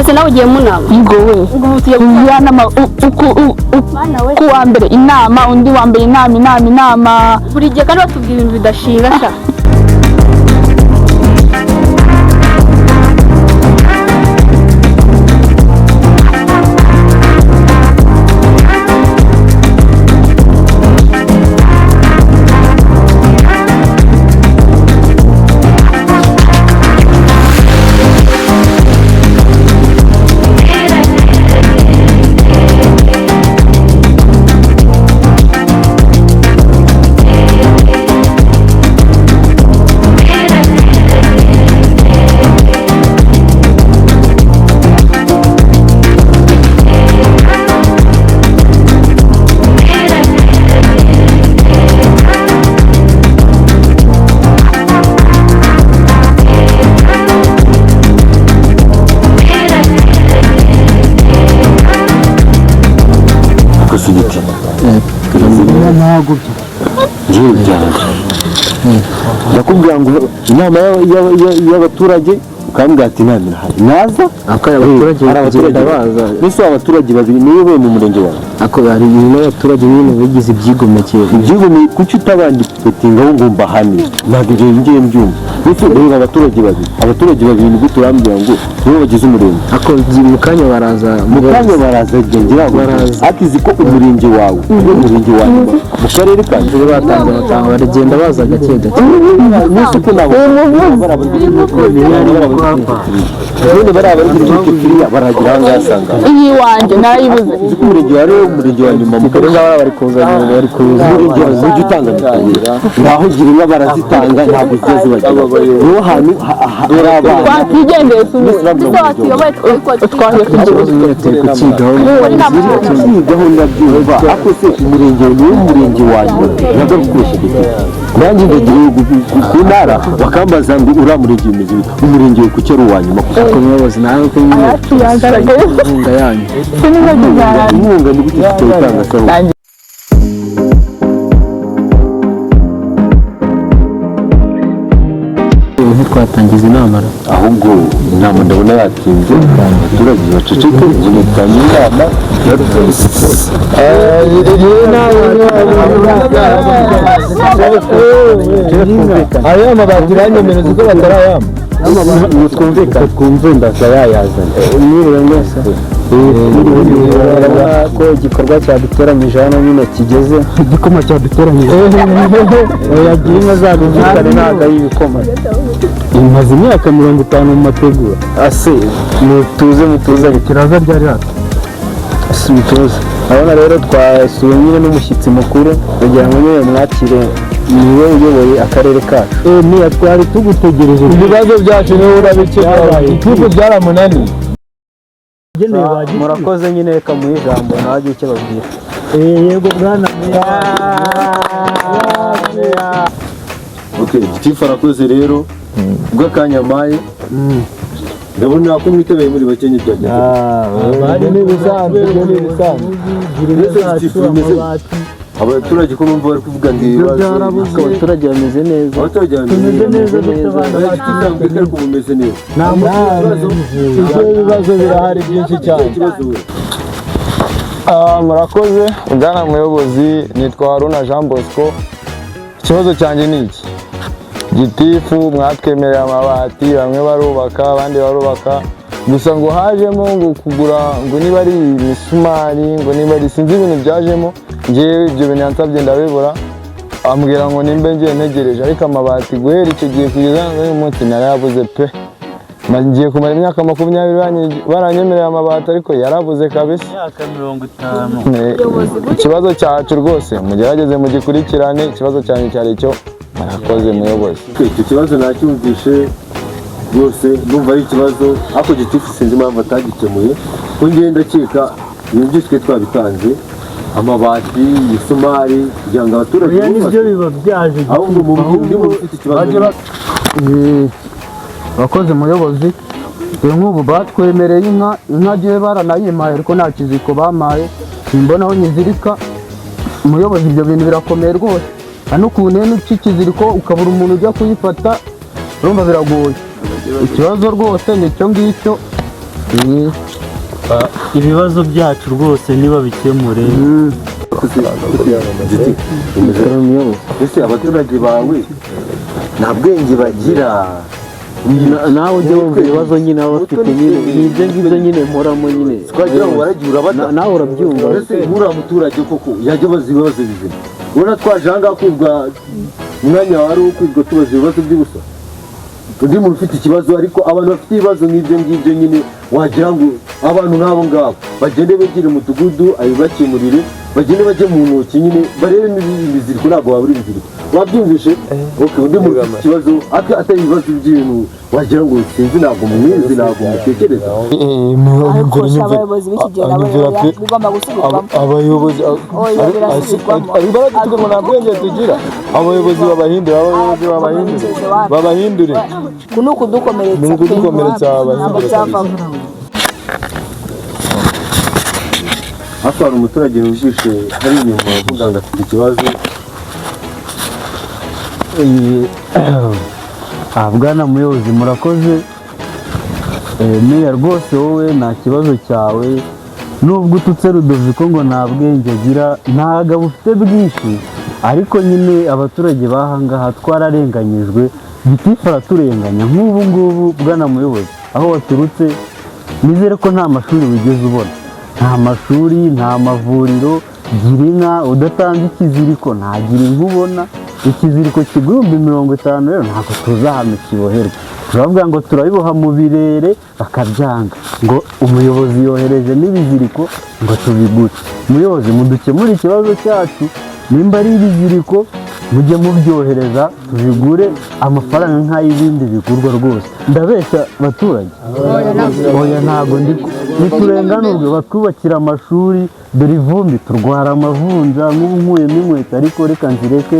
nose nawe ugiye mu nama ngo we nama ku wa mbere inama undi wa mbere inama buri gihe kandi batubwira ibintu bidashinga sha ndakubwira ngo inama y'abaturage ukambwira ati inama irahari naza abaturage baza mbese abaturage babiri niyo we mu murenge wawe ako hari n'abaturage nyine bigize ibyigomekeye kuki utabandiketingaho ngo mbahane ntabwo ibyo ngiye mbyumva mbese reba abaturage babiri nibwo turambwira ngo nibo bagize umurenge ako mu kanya baraza ngira akizi ko umurenge wawe umurenge wawe mu karere kacu batanze amafaranga baragenda baza gake n'isi ko nabo baragira aho ngasanga iyi wanjye narayibuze umurenge wa rero umurenge wa nyuma mu karere ngaba bari kuza umurenge ujya utanga mituweli naho gira inka barazitanga ntabwo zigeze bagira niho hantu hari abana twakwigendeye twaje kukigaho ndabyumva ako se umurenge niwo umurenge wa nyuma nabwo gukoresha nanjye ndagiye ku ntara bakambaza ngo uriya murenge umeze umurenge ku cyaro wa nyuma kuko umuyobozi nawe ko nyine inkunga yanyu inkunga ni gute tutayitanga sawa ntitwatangiza inama ahubwo inama ndabona yatinze abaturage baceceke zinitanye inama ayo mabati banyemereza uko batarayama twumve ndaza yayazana mwiriwe mwese ko igikorwa cyaduteranyije hano nyine kigeze igikoma cyaduteranyije yagiye inka zabumvikane ntabwo ari ibikoma imaze imyaka 50 mu mategura ase mutuze kiraza ryari hano mutuze abona rero twasuye nyine n'umushyitsi mukuru kugira ngo nyine mwakire niwe uyoboye akarere kacu niya twari tugutegereje ibibazo byacu niwe urabikemura ikigo byaramunaniye murakoze nyine reka mu ijambo nabagiye icyo babwira yego bwana gitifu arakoze rero bw'akanya maye ndabona ko mwitebeye muri bakenye byajya abaturage ko numva bari kuvuga ngo abaturage bameze neza bameze neza ibibazo birahari byinshi cyane murakoze ujyana muyobozi nitwa Haruna Jean Bosco ikibazo cyanjye ni iki gitifu mwatwemereye amabati bamwe barubaka abandi barubaka gusa ngo hajemo ngo kugura ngo niba ari imisumari ngo niba ari sinzi ibintu byajemo ngewe ibyo bintu yansabye ndabibura ambwira ngo nimbe ngiye ntegereje ariko amabati guhera icyo gihe kugeza n'uyu munsi narayabuze pe ngiye kumara imyaka 20 baranyemereye amabati ariko yarabuze kabisa imyaka 50 ikibazo cyacu rwose mugerageze mugikurikirane ikibazo cyane cyari cyo murakoze muyobozi icyo kibazo nacyumvishe rwose numva ari ikibazo ariko gitifu sinzi impamvu atagikemuye ko ngenda ndakeka ibintu byose twabitanze amabati isumari kugira ngo abaturage nibyo biba byaje ahubwo mu by'ukuri ufite ikibazo bakoze muyobozi nk'ubu batwemereye inka giye baranayimaye ariko nta kiziko bamaye simbona aho nyizirika umuyobozi ibyo bintu birakomeye rwose hano ukuntu n'ikiziriko ukabura umuntu ujya kuyifata urumva biragoye ikibazo rwose nicyo ngicyo ibibazo byacu rwose ntibabikemure. ese abaturage bawe nta bwenge bagira? Nawe ujya wumva ibibazo nyine baba bafite nyine ibyo ngibyo nyine mporamo nyine twagira ngo baragiye urabata nawe urabyumva. ese nk'uriya muturage koko yajya abaza ibibazo bizima? ubona twaje aha ngaha kwibwa umwanya wari wo kwibwa tubaza ibibazo by'ubusa? undi muntu ufite ikibazo, ariko abantu bafite ibibazo nk'ibyo ngibyo nyine wagira ngo abantu nk'abo ngabo bagende begere umudugudu ayibakemurire, bagende bajye mu ntoki nyine barebe n'ibiziriko, ntabwo wabura ibiziriko. wabyumvishe? undi muntu ufite ikibazo atari ibibazo by'ibintu wagira ngo sinzi, ntabwo mwizi, ntabwo mutekereza. ariko abayobozi b'iki gihe nabo bigomba gusubirwamo. abayobozi baratuvuga ngo nta bwenge tugira. abayobozi babahindure ni ukudukomeretsa ntabwo byavamo. hafi hari umuturage wujishe hari inyuma avuga ngo afite ikibazo. bwana muyobozi murakoze. meya rwose wowe nta kibazo cyawe, nubwo ututse Rudoviko ngo nta bwenge agira, ntabwo bufite bwinshi, ariko nyine abaturage bahangaha twararenganyijwe, gitifu araturenganya. nk'ubu ngubu bwana muyobozi aho waturutse nizere ko nta mashuri wigeze ubona, nta mashuri, nta mavuriro. gira inka udatanze ikiziriko nta gira inka ubona. ikiziriko kigumbi 50 rero ntabwo tuzahama kiboherwa. turavuga ngo turabiboha mu birere bakabyanga, ngo umuyobozi yohereje n'ibiziriko ngo tubigure. umuyobozi mudukemure ikibazo cyacu, nimba ari ibiziriko mujye mubyohereza tubigure, amafaranga nk'ay'ibindi bigurwa rwose. ndabeshya abaturage? oya ntabwo niturenganurwe batwubakira amashuri, dore ivumbi turwara amavunja, nk'ubu nkuyemo inkweto, ariko reka nzireke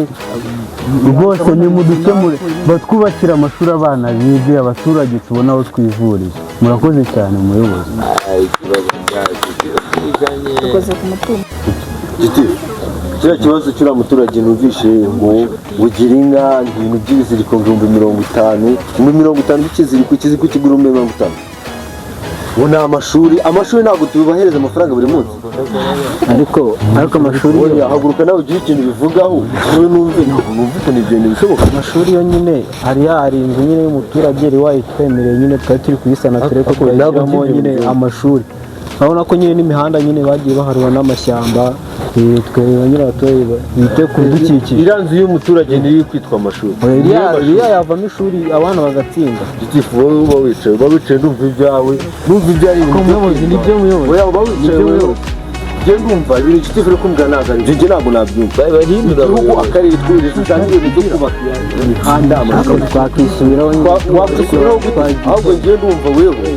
rwose. nimudukemure batwubakira amashuri, abana bige, abaturage tubona aho twivuriza. murakoze cyane umuyobozi. dukoze ku mutima. kiriya kibazo cy'uriya muturage numvishe ngo ugira inka ibintu by'ibiziriko 50,000 ikiziriko kigura 50,000. ubu ni amashuri ntabwo tubibahereza amafaranga buri munsi. ariko amashuri haguruka nawe ugire ikintu bivugaho, wowe numve ukuntu ibyo bintu bishoboka. amashuri yo nyine hari inzu nyine y'umuturage yari wayitwemereye, nyine twari turi kuyisana turebe ko yashyiramo nyine amashuri. urabona ko nyine n'imihanda nyine bagiye baharura n'amashyamba, twebwe nyine abaturage bite ku bidukikije. iriya nzu y'umuturage niyo kwitwa amashuri, iriya yavamo ishuri abana bagatsinda. gitifu wowe uba wicaye ndumva ibyawe, ari ibintu umuyobozi nibyo muyobozi. oya uba wicaye njye ndumva ibintu gitifu uri kumbwira ntabwo ari njye ntabwo nabyumva. igihugu akarere twuririje cyangwa ibintu byo kubaka imihanda twakwisubiraho ahubwo njye ndumva wewe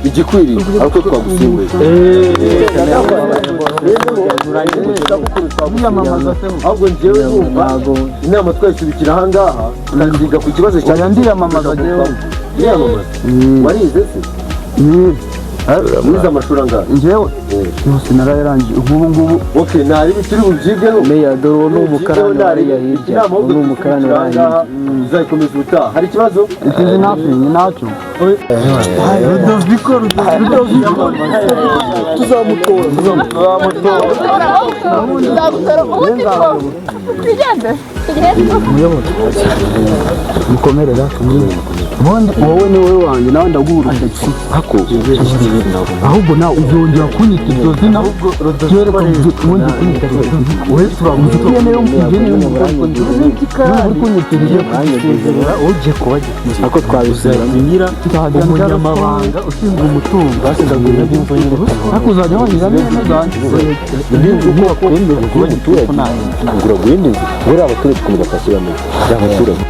igikwiriye ariko twagusimbuye. ahubwo njyewe numva inama twayisubikira aha ngaha tukaziga ku kibazo cya ndiyamamaza. warize se? wize amashuri angahe? njyewe yose narayarangije. ngubu ntari turi bubyigeho. meya dore uwo ni umukarani wariya hirya, uwo ni umukarani wariya hirya. uzayikomeza ubutaha. hari ikibazo? ikizi ntacyo. Rudoviko tuzamutora. mukomerera ubundi wowe ni wowe wanjye, nawe ndaguha urutoki. ahubwo nawe uzongera kunyita iryo zina, ubundi kunyita wowe turamuziye niyo ugiye kuba ariko twabisuzumira umunyamabanga ushinzwe umutungo basigaguye n'inzu y'urugo, ariko uzajya wanyura neza zanjye uko wakwemera kuba giturage ngura guhindura buriya abaturage kumenya kwashyiramo abaturage.